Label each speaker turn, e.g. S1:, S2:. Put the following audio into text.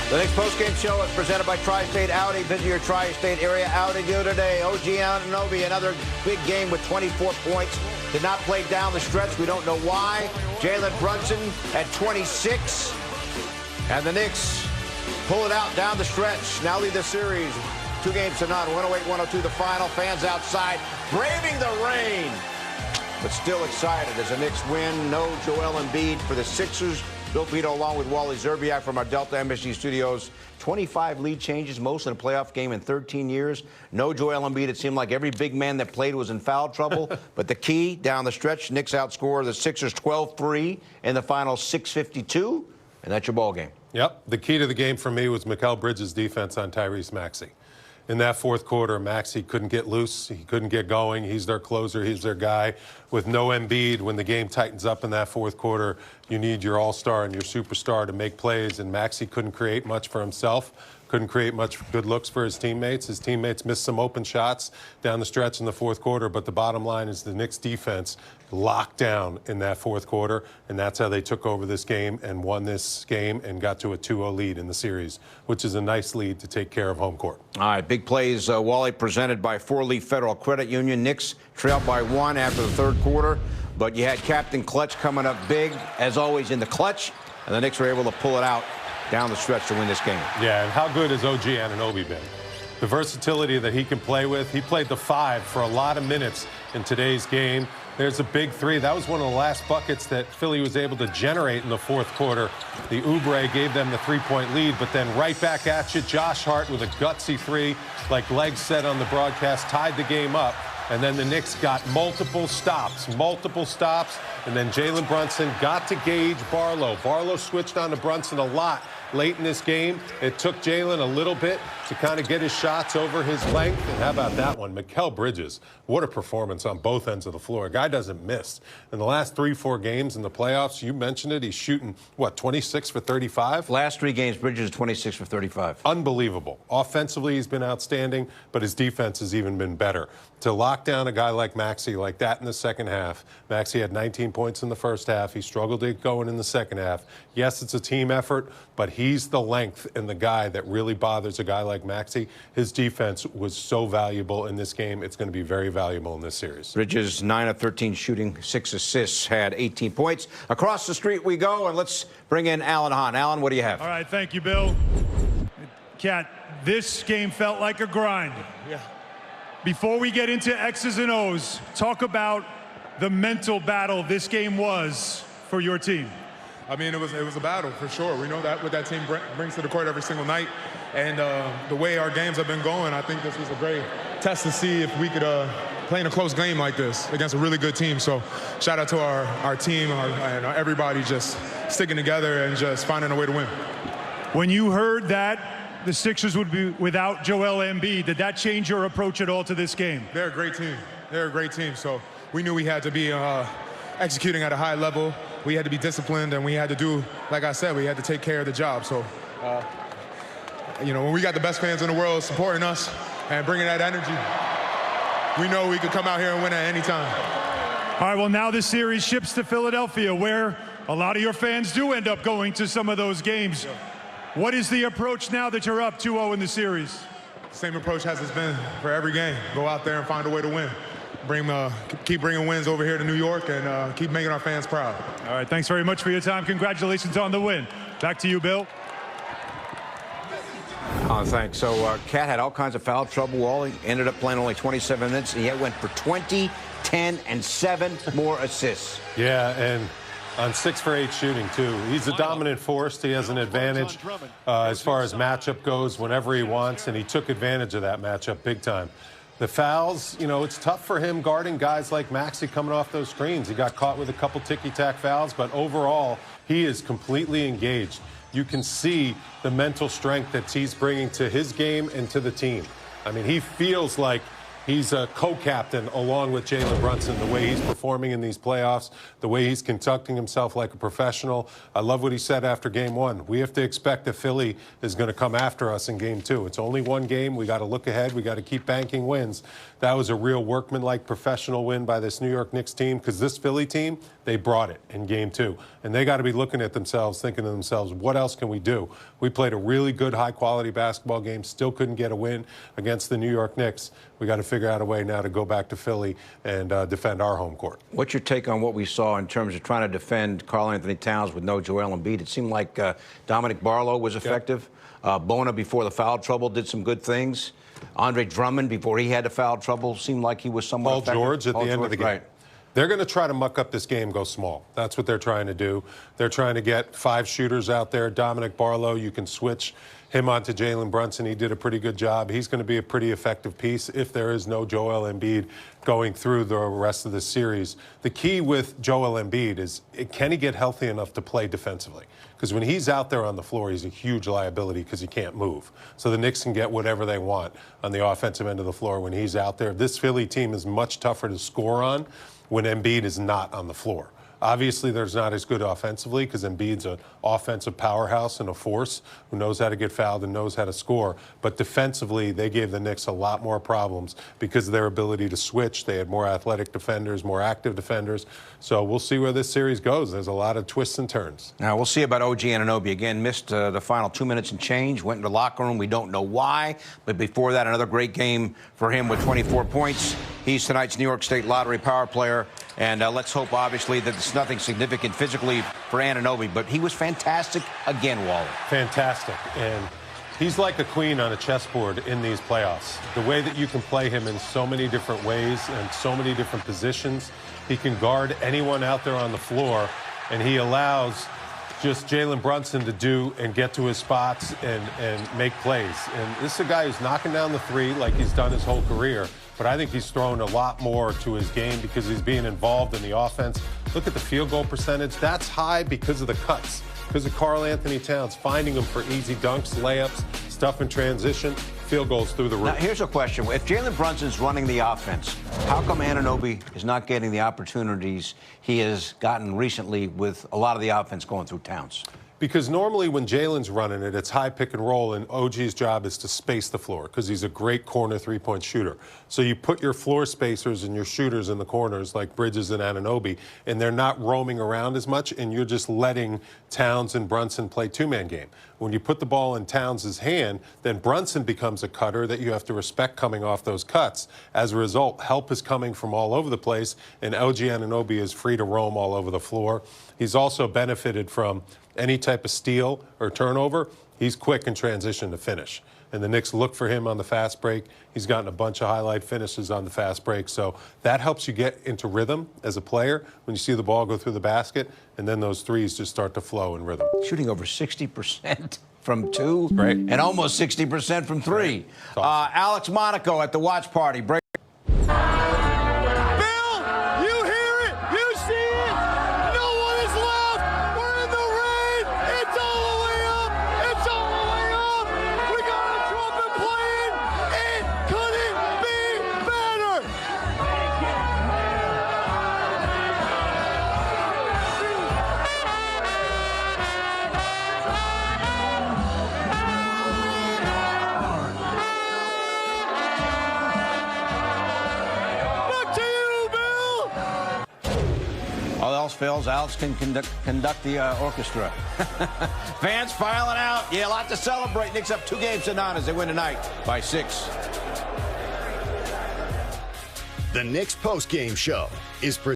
S1: The Knicks postgame show is presented by Tri-State Audi. Visit your Tri-State area Audi dealer today. OG Anunoby, another big game with 24 points. Did not play down the stretch. We don't know why. Jalen Brunson at 26. And the Knicks pull it out down the stretch. Now lead the series 2-0, 108-102 the final. Fans outside braving the rain, but still excited as the Knicks win. No Joel Embiid for the Sixers. Bill Pito along with Wally Zerbiak from our Delta Embassy studios. 25 lead changes, most in a playoff game in 13 years. No Joel Embiid. It seemed like every big man that played was in foul trouble. But the key down the stretch, Knicks outscore the Sixers 12-3 in the final 6:52. And that's your ball game.
S2: Yep. The key to the game for me was Mikal Bridges' defense on Tyrese Maxey. In that fourth quarter, Maxey couldn't get loose. He couldn't get going. He's their closer. He's their guy. With no Embiid, when the game tightens up in that fourth quarter, you need your all-star and your superstar to make plays, and Maxey couldn't create much for himself, couldn't create much good looks for his teammates. His teammates missed some open shots down the stretch in the fourth quarter, but the bottom line is the Knicks defense locked down in that fourth quarter, and that's how they took over this game and won this game and got to a 2-0 lead in the series, which is a nice lead to take care of home court.
S1: All right, big plays, Wally, presented by Four Leaf Federal Credit Union. Knicks trailed by 1 after the third quarter, but you had Captain Clutch coming up big, as always, in the clutch, and the Knicks were able to pull it out down the stretch to win this game.
S2: Yeah, and how good has OG Anunoby been? The versatility that he can play with. He played the 5 for a lot of minutes in today's game. There's a big 3. That was one of the last buckets that Philly was able to generate in the fourth quarter. The Oubre gave them the 3-point lead, but then right back at you, Josh Hart with a gutsy 3, like Leg said on the broadcast, tied the game up. And then the Knicks got multiple stops, and then Jalen Brunson got to gauge Barlow. Barlow switched on to Brunson a lot late in this game. It took Jalen a little bit to kind of get his shots over his length. And how about that one? Mikal Bridges, what a performance on both ends of the floor. A guy doesn't miss. In the last 3-4 games in the playoffs, you mentioned it, he's shooting, what, 26 for 35?
S1: Last 3 games, Bridges is 26 for 35.
S2: Unbelievable. Offensively, he's been outstanding, but his defense has even been better. To lock down a guy like Maxey like that in the second half. Maxey had 19 points in the first half. He struggled to get going in the second half. Yes, it's a team effort, but he's the length and the guy that really bothers a guy like Maxey. His defense was so valuable in this game. It's going to be very valuable in this series.
S1: Bridges, 9 of 13 shooting, 6 assists, had 18 points. Across the street we go, and let's bring in Alan Hahn. Alan, what do you have?
S3: All right, thank you, Bill. Kat, this game felt like a grind.
S4: Yeah.
S3: Before we get into X's and O's, talk about the mental battle this game was for your team.
S4: I mean, it was a battle for sure. We know that what that team brings to the court every single night, and the way our games have been going, I think this was a great test to see if we could play in a close game like this against a really good team. So shout out to our team and everybody just sticking together and just finding a way to win.
S3: When you heard that the Sixers would be without Joel Embiid, did that change your approach at all to this game?
S4: They're a great team. They're a great team. So we knew we had to be executing at a high level. We had to be disciplined, and we had to do, like I said, we had to take care of the job. So, you know, when we got the best fans in the world supporting us and bringing that energy, we know we could come out here and win at any time.
S3: All right, well, now this series ships to Philadelphia, where a lot of your fans do end up going to some of those games.
S4: Yeah.
S3: What is the approach now that you're up 2-0 in the series?
S4: Same approach as it's been for every game. Go out there and find a way to win. Keep bringing wins over here to New York and keep making our fans proud.
S3: All right, thanks very much for your time. Congratulations on the win. Back to you, Bill.
S1: Thanks. So KAT had all kinds of foul trouble. Wally ended up playing only 27 minutes, and yet went for 20, 10, and 7 more assists.
S2: Yeah, and on 6 for 8 shooting, too. He's a dominant force. He has an advantage as far as matchup goes whenever he wants, and he took advantage of that matchup big time. The fouls, you know, it's tough for him guarding guys like Maxey coming off those screens. He got caught with a couple ticky-tack fouls, but overall, he is completely engaged. You can see the mental strength that he's bringing to his game and to the team. I mean, he feels like He's a co-captain along with Jalen Brunson, the way he's performing in these playoffs, the way he's conducting himself like a professional. I love what he said after game one. We have to expect that Philly is going to come after us in game two. It's only one game. We got to look ahead. We got to keep banking wins. That was a real workmanlike professional win by this New York Knicks team, because this Philly team, they brought it in game two. And they got to be looking at themselves, thinking to themselves, what else can we do? We played a really good, high-quality basketball game, still couldn't get a win against the New York Knicks. We got to figure out a way now to go back to Philly and defend our home court.
S1: What's your take on what we saw in terms of trying to defend Karl-Anthony Towns with no Joel Embiid? It seemed like Dominic Barlow was effective. Yep. Bona, before the foul trouble, did some good things. Andre Drummond, before he had the foul trouble, seemed like he was somewhat effective.
S2: Paul George at the end of the game.
S1: Right.
S2: They're going to try to muck up this game, go small. That's what they're trying to do. They're trying to get 5 shooters out there. Dominic Barlow, you can switch him onto Jalen Brunson. He did a pretty good job. He's going to be a pretty effective piece if there is no Joel Embiid going through the rest of the series. The key with Joel Embiid is, can he get healthy enough to play defensively? Because when he's out there on the floor, he's a huge liability because he can't move. So the Knicks can get whatever they want on the offensive end of the floor when he's out there. This Philly team is much tougher to score on when Embiid is not on the floor. Obviously, there's not as good offensively because Embiid's an offensive powerhouse and a force who knows how to get fouled and knows how to score. But defensively, they gave the Knicks a lot more problems because of their ability to switch. They had more athletic defenders, more active defenders. So we'll see where this series goes. There's a lot of twists and turns.
S1: Now, we'll see about OG Anunoby. Again, missed the final 2 minutes and change, went into the locker room. We don't know why. But before that, another great game for him with 24 points. He's tonight's New York State Lottery power player. And let's hope, obviously, that it's nothing significant physically for Anunoby. But he was fantastic again, Waller.
S2: Fantastic. And he's like a queen on a chessboard in these playoffs. The way that you can play him in so many different ways and so many different positions. He can guard anyone out there on the floor. And he allows just Jalen Brunson to do and get to his spots and make plays. And this is a guy who's knocking down the three like he's done his whole career. But I think he's thrown a lot more to his game because he's being involved in the offense. Look at the field goal percentage. That's high because of the cuts, because of Karl-Anthony Towns finding him for easy dunks, layups, stuff in transition, field goals through the roof.
S1: Now, here's a question. If Jalen Brunson's running the offense, how come Anunoby is not getting the opportunities he has gotten recently with a lot of the offense going through Towns?
S2: Because normally when Jalen's running it, it's high pick and roll, and OG's job is to space the floor because he's a great corner three-point shooter. So you put your floor spacers and your shooters in the corners like Bridges and Anunoby, and they're not roaming around as much, and you're just letting Towns and Brunson play two-man game. When you put the ball in Towns' hand, then Brunson becomes a cutter that you have to respect coming off those cuts. As a result, help is coming from all over the place, and OG Anunoby is free to roam all over the floor. He's also benefited from any type of steal or turnover. He's quick in transition to finish. And the Knicks look for him on the fast break. He's gotten a bunch of highlight finishes on the fast break. So that helps you get into rhythm as a player when you see the ball go through the basket, and then those threes just start to flow in rhythm.
S1: Shooting over 60% from two.
S2: Great.
S1: And almost 60% from three.
S2: Awesome.
S1: Alex Monaco at the watch party. Break. Fails, Alex can conduct the orchestra. Fans filing out. Yeah, a lot to celebrate. Knicks up 2 games to none as they win tonight by 6.
S5: The Knicks postgame show is presented